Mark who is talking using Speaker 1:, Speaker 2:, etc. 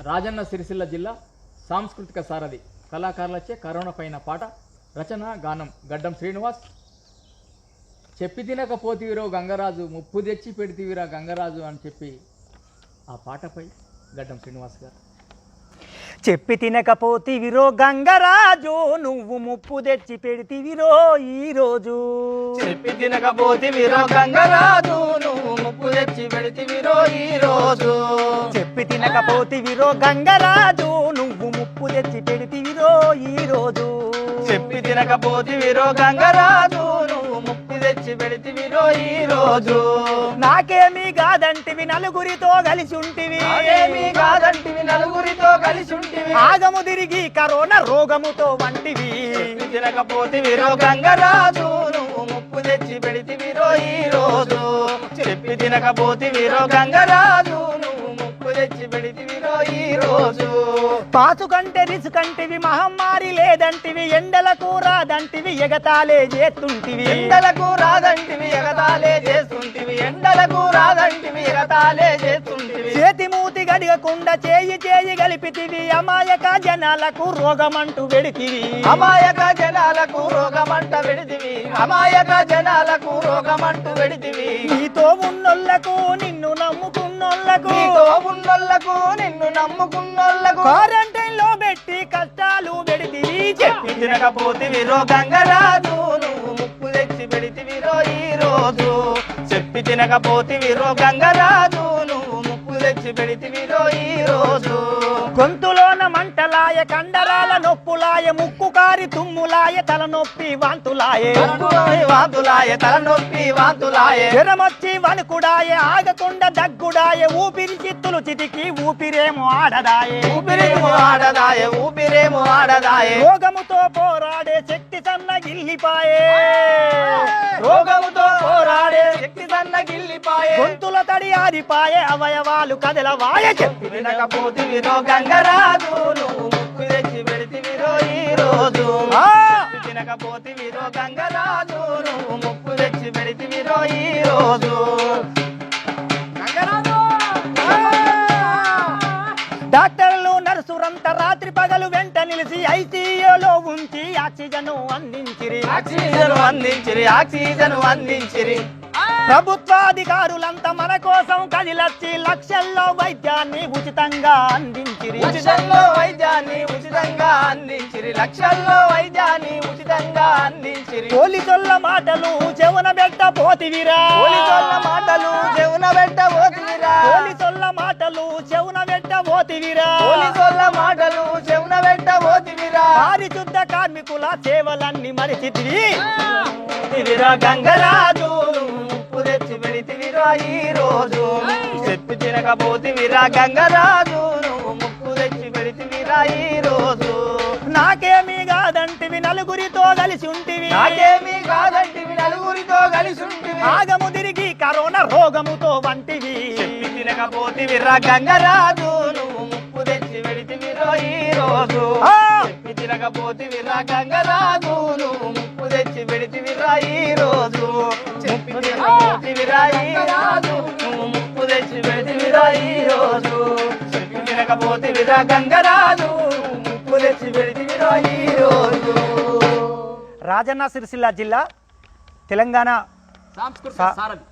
Speaker 1: రాజన్న సిరిసిల్ల జిల్లా సాంస్కృతిక సారథి కళాకారులచే కరోనా పైన పాట రచన గానం గడ్డం శ్రీనివాస్. చెప్పి తినకపోతివిరో గంగరాజు ముప్పు తెచ్చి పెడితివిరా గంగరాజు అని చెప్పి ఆ పాటపై గడ్డం శ్రీనివాస్ గారు.
Speaker 2: చెప్పి తినకపోతివిరో గంగరాజు నువ్వు ముప్పు తెచ్చి పెడితివిరో ఈరోజు.
Speaker 3: చెప్పి తినకపోతివిరో గంగరాజు నువ్వు ముప్పు తెచ్చి పెడితివిరో ఈరోజు.
Speaker 2: చెప్పి తినకపోతివిరో గంగరాజు నువ్వు ముప్పు తెచ్చి పెడితివిరో ఈరోజు.
Speaker 3: చెప్పి తినకపోతివిరో గంగరాజు నువ్వు ముప్పు తెచ్చి పెడితివిరో ఈరోజు.
Speaker 2: నాకేమీ కాదంటివి నలుగురితో కలిసి ఉంటివి,
Speaker 3: నాకేమీ కాదంటివి నలుగురితో కలిసి ఉంటివి.
Speaker 2: ఆగము తిరిగి కరోనా రోగముతో వంటివి.
Speaker 3: చెప్పి తినకపోతివిరో గంగరాజు నువ్వు ముప్పు తెచ్చి పెడితివిరో ఈరోజు. చెప్పి తినకపోతివిరో గంగరాజు నువ్వు ముప్పు తెచ్చి పెడితివిరో ఈరోజు.
Speaker 2: పాసు కంటే రిసుకంటివి మహమ్మారి లేదంటివి, ఎండలకు రాదంటివి ఎగతాలే చేస్తుంటివి.
Speaker 3: ఎండలకు రాదంటివి ఎగతాలే చేస్తుంటివి, ఎండలకు రాదంటివి ఎగతాలే చేస్తుంటివి.
Speaker 2: చేతి మూతి గడిగకుండా చేయి చేయి గలిపితివి, అమాయక జనాలకు రోగమంటూ వెడితివి.
Speaker 3: అమాయక జనాలకు రోగమంట వెడితివి, అమాయక జనాలకు రోగమంటూ వెడితివి.
Speaker 2: నీతో ఉన్నోళ్లకు నిన్ను నమ్ముకున్నోళ్లకు,
Speaker 3: నీతో ఉన్నోళ్లకు నిన్ను నమ్ముకున్నోళ్లకు
Speaker 2: క్వారంటైన్ లో పెట్టి కష్టాలు పెడితివి.
Speaker 3: చెప్పి తినకపోతివిరో గంగరాజు నువ్వు ముప్పు తెచ్చి పెడితివిరో ఈరోజు. చెప్పి తినకపోతివిరో గంగరాజు నువ్వు ముప్పు తెచ్చి పెడితివిరో ఈరోజు.
Speaker 2: గొంతులోన మంటలాయ, కండరాల నొప్పులాయ, ముక్కు కారి తుమ్ములాయ, తలనొప్పి వాంతులాయే,
Speaker 3: వాంతులాయ తలనొప్పి వాంతులాయే.
Speaker 2: జ్వరమొచ్చి వణుకుడాయ, ఆగకుండా దగ్గుడాయ, ఊపిరి చిత్తులు చితికి ఊపిరేమో ఆడదాయే,
Speaker 3: ఊపిరేమో ఆడదాయే, ఊపిరేమో ఆడదాయే.
Speaker 2: రోగముతో పోరాడే శక్తి సన్నగిల్లిపాయే,
Speaker 3: రోగముతో పోరాడే శక్తి సన్నగిల్లిపాయే.
Speaker 2: గొంతుల తడి ఆరిపాయే, అవయవాలు కదలవాయ.
Speaker 3: చెప్పి వినకపోతివిరో గంగరాజు నువ్వు ముప్పు తెచ్చి పెడితివిరో ఈరోజు. చెప్పి తినకపోతివిరో గంగరాజు నువ్వు ముప్పు తెచ్చి పెడితివిరో ఈరోజు.
Speaker 2: డాక్టర్లు నర్సురంతా రాత్రి పగలు వెంట నిలిచి ఐసీయూలో ఉంచి ఆక్సిజన్ అందించిరి,
Speaker 3: ఆక్సిజన్ అందించిరి, ఆక్సిజన్ అందించిరి.
Speaker 2: ప్రభుత్వాధికారులంతా మన కోసం కదిలొచ్చి లక్షల్లో వైద్యాన్ని ఉచితంగా అందించిరి,
Speaker 3: ఉచితంలో వైద్యాన్ని ఉచితంగా అందించిరి, లక్షల్లో వైద్యాన్ని ఉచితంగా అందించిరి.
Speaker 2: పోలీసుల మాటలు చెవున పెట్టబోతివిరా,
Speaker 3: పోలీసుల మాటలు చెవున పెట్టబోతివిరా,
Speaker 2: పోలీసుల మాటలు చెవున పెట్టబోతివిరా,
Speaker 3: పోలీసుల మాటలు చెవున పెట్టబోతివిరా.
Speaker 2: పారిశుద్ధ కార్మికుల సేవలన్నీ మరిచితివి.
Speaker 3: తివిరా గంగరాజు ముప్పు తెచ్చి పెడితివిరా ఈరోజు. చెప్పి తినకపోతివిరా గంగరాజు నువ్వు ముప్పు తెచ్చి పెడితివిరా ఈరోజు.
Speaker 2: నాకేమీ కాదంటివి నలుగురితో కలిసి ఉంటివి,
Speaker 3: నాకేమీ కాదంటివి నలుగురితో కలిసి ఉంటివి.
Speaker 2: ఆగము తిరిగి కరోనా రోగముతో వంటివి.
Speaker 3: చెప్పి తినకపోతివిరా గంగరాజు నువ్వు ముప్పు తెచ్చి పెడితివిరా ఈరోజు. చెప్పి తినకపోతివిరా గంగరాజు నువ్వు ముప్పు తెచ్చి పెడితివిరా ఈరోజు. చెప్పి తినకపోతివిరా ఈరోజు నువ్వు ముప్పు తెచ్చి పెడితివిరా ఈరోజు. చెప్పి తినకపోతివిరా గంగరాజు ముప్పు తెచ్చి పెడితివిరా ఈరోజు.
Speaker 2: రాజన్న సిరిసిల్ల జిల్లా తెలంగాణ
Speaker 1: సాంస్కృతిక సారథి